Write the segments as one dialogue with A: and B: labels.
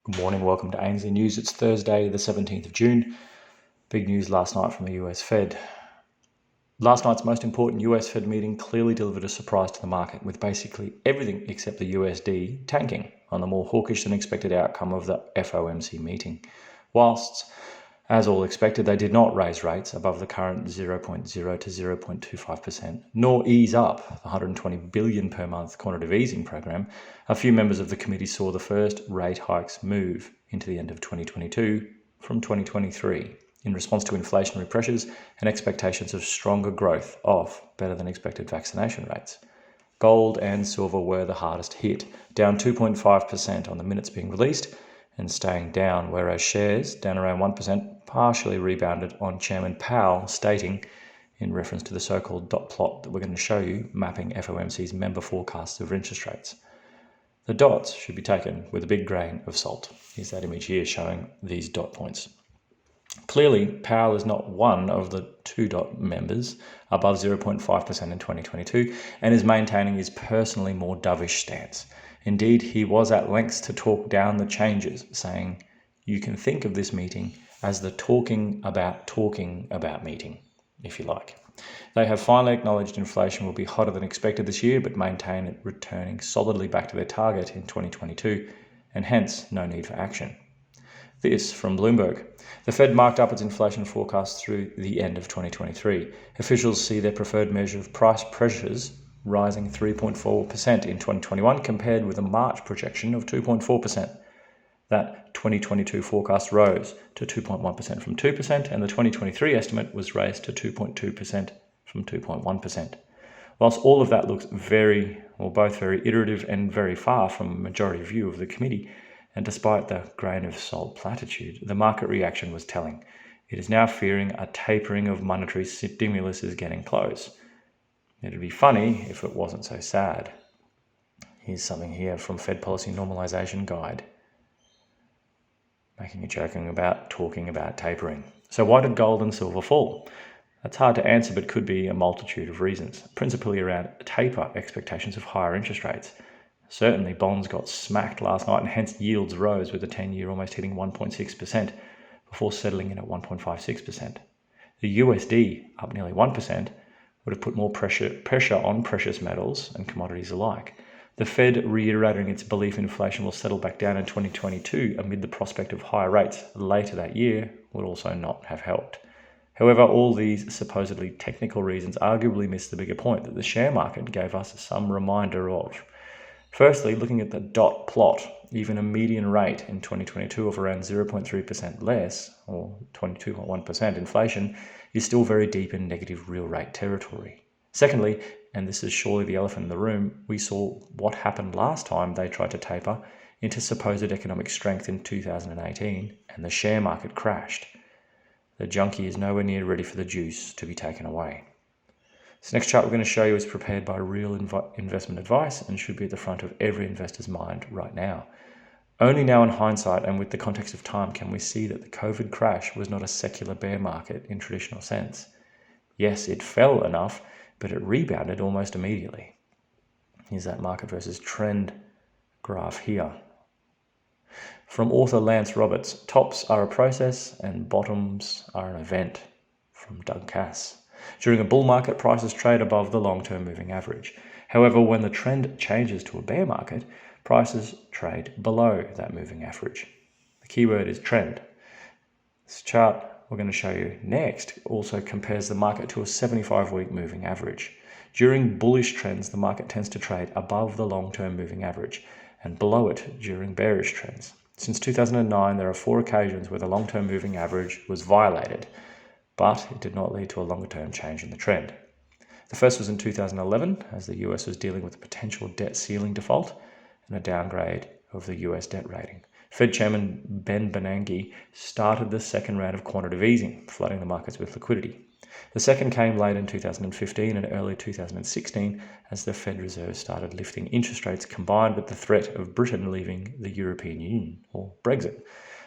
A: Good morning, welcome to ANZ News. It's Thursday, the 17th of June. Big news last night from the US Fed. Last night's most important US Fed meeting clearly delivered a surprise to the market, with basically everything except the USD tanking on the more hawkish than expected outcome of the FOMC meeting. Whilst, as all expected, they did not raise rates above the current 0.0 to 0.25%, nor ease up the 120 billion per month quantitative easing program. A few members of the committee saw the first rate hikes move into the end of 2022 from 2023 in response to inflationary pressures and expectations of stronger growth of better than expected vaccination rates. Gold and silver were the hardest hit, down 2.5% on the minutes being released and staying down, whereas shares, down around 1%, partially rebounded on Chairman Powell stating, in reference to the so-called dot plot that we're going to show you, mapping FOMC's member forecasts of interest rates. The dots should be taken with a big grain of salt. Here's that image here showing these dot points. Clearly, Powell is not one of the two dot members above 0.5% in 2022 and is maintaining his personally more dovish stance. Indeed, he was at lengths to talk down the changes, saying, "You can think of this meeting as the talking about meeting, if you like." They have finally acknowledged inflation will be hotter than expected this year, but maintain it returning solidly back to their target in 2022, and hence no need for action. This from Bloomberg. The Fed marked up its inflation forecast through the end of 2023. Officials see their preferred measure of price pressures rising 3.4% in 2021 compared with a March projection of 2.4%. That 2022 forecast rose to 2.1% from 2%, and the 2023 estimate was raised to 2.2% from 2.1%. Whilst all of that looks both very iterative and very far from a majority view of the committee, and despite the grain of salt platitude, the market reaction was telling. It is now fearing a tapering of monetary stimulus is getting close. It'd be funny if it wasn't so sad. Here's something here from Fed Policy Normalization Guide, making a talking about tapering. So why did gold and silver fall? That's hard to answer, but could be a multitude of reasons, principally around taper expectations of higher interest rates. Certainly, bonds got smacked last night and hence yields rose, with the 10-year almost hitting 1.6% before settling in at 1.56%. The USD, up nearly 1%, would have put more pressure on precious metals and commodities alike. The Fed reiterating its belief inflation will settle back down in 2022 amid the prospect of higher rates later that year would also not have helped. However, all these supposedly technical reasons arguably miss the bigger point that the share market gave us some reminder of. Firstly, looking at the dot plot, even a median rate in 2022 of around 0.3% less, or 22.1% inflation, is still very deep in negative real rate territory. Secondly, and this is surely the elephant in the room, we saw what happened last time they tried to taper into supposed economic strength in 2018, and the share market crashed. The junkie is nowhere near ready for the juice to be taken away. This next chart we're going to show you is prepared by Real Investment Advice and should be at the front of every investor's mind right now. Only now in hindsight and with the context of time can we see that the COVID crash was not a secular bear market in traditional sense. Yes, it fell enough, but it rebounded almost immediately. Here's that market versus trend graph here. From author Lance Roberts, tops are a process and bottoms are an event, from Doug Cass. During a bull market, prices trade above the long-term moving average. However, when the trend changes to a bear market, prices trade below that moving average. The keyword is trend. This chart we're going to show you next also compares the market to a 75-week moving average. During bullish trends, the market tends to trade above the long-term moving average and below it during bearish trends. Since 2009, there are 4 occasions where the long-term moving average was violated, but it did not lead to a longer-term change in the trend. The first was in 2011, as the US was dealing with a potential debt ceiling default and a downgrade of the US debt rating. Fed Chairman Ben Bernanke started the second round of quantitative easing, flooding the markets with liquidity. The second came late in 2015 and early 2016 as the Fed Reserve started lifting interest rates combined with the threat of Britain leaving the European Union, or Brexit.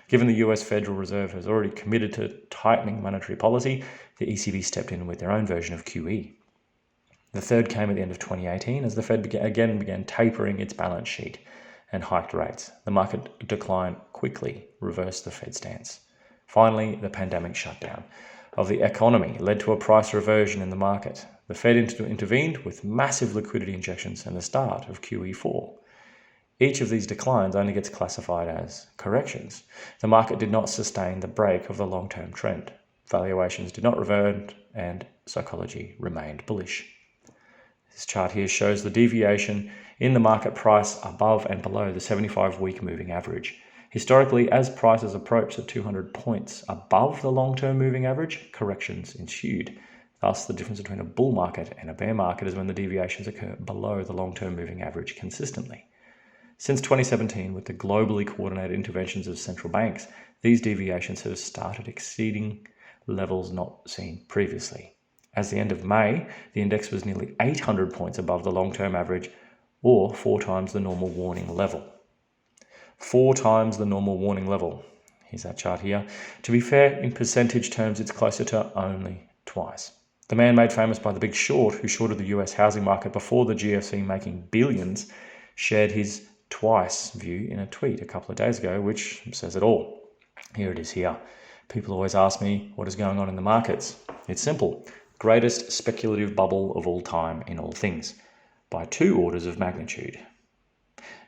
A: Given the US Federal Reserve has already committed to tightening monetary policy, the ECB stepped in with their own version of QE. The third came at the end of 2018 as the Fed began tapering its balance sheet. and hiked rates. The market decline quickly reversed the Fed stance. Finally, the pandemic shutdown of the economy led to a price reversion in the market. The Fed intervened with massive liquidity injections and the start of QE4. Each of these declines only gets classified as corrections. The market did not sustain the break of the long-term trend. Valuations did not revert and psychology remained bullish. This chart here shows the deviation in the market price above and below the 75-week moving average. Historically, as prices approach the 200 points above the long-term moving average, corrections ensued. Thus, the difference between a bull market and a bear market is when the deviations occur below the long-term moving average consistently. Since 2017, with the globally coordinated interventions of central banks, these deviations have started exceeding levels not seen previously. As the end of May, the index was nearly 800 points above the long-term average, or 4 times the normal warning level. 4 times the normal warning level. Here's that chart here. To be fair, in percentage terms, it's closer to only twice. The man made famous by the Big Short, who shorted the US housing market before the GFC making billions, shared his twice view in a tweet a couple of days ago, which says it all. Here it is here. People always ask me what is going on in the markets. It's simple. Greatest speculative bubble of all time in all things, by 2 orders of magnitude.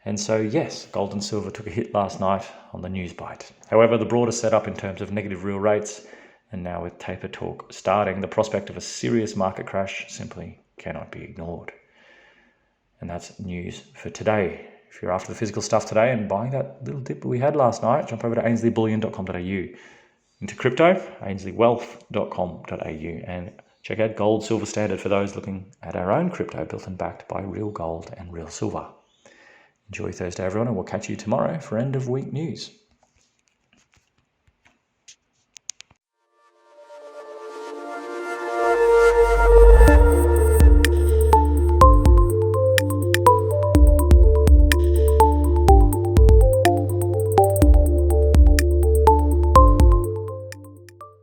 A: And so yes, gold and silver took a hit last night on the news bite. However, the broader setup in terms of negative real rates, and now with taper talk starting, the prospect of a serious market crash simply cannot be ignored. And that's news for today. If you're after the physical stuff today and buying that little dip we had last night, jump over to ainsleyBullion.com.au. Into crypto, ainsleywealth.com.au, and check out Gold Silver Standard for those looking at our own crypto built and backed by real gold and real silver. Enjoy Thursday, everyone, and we'll catch you tomorrow for end of week news.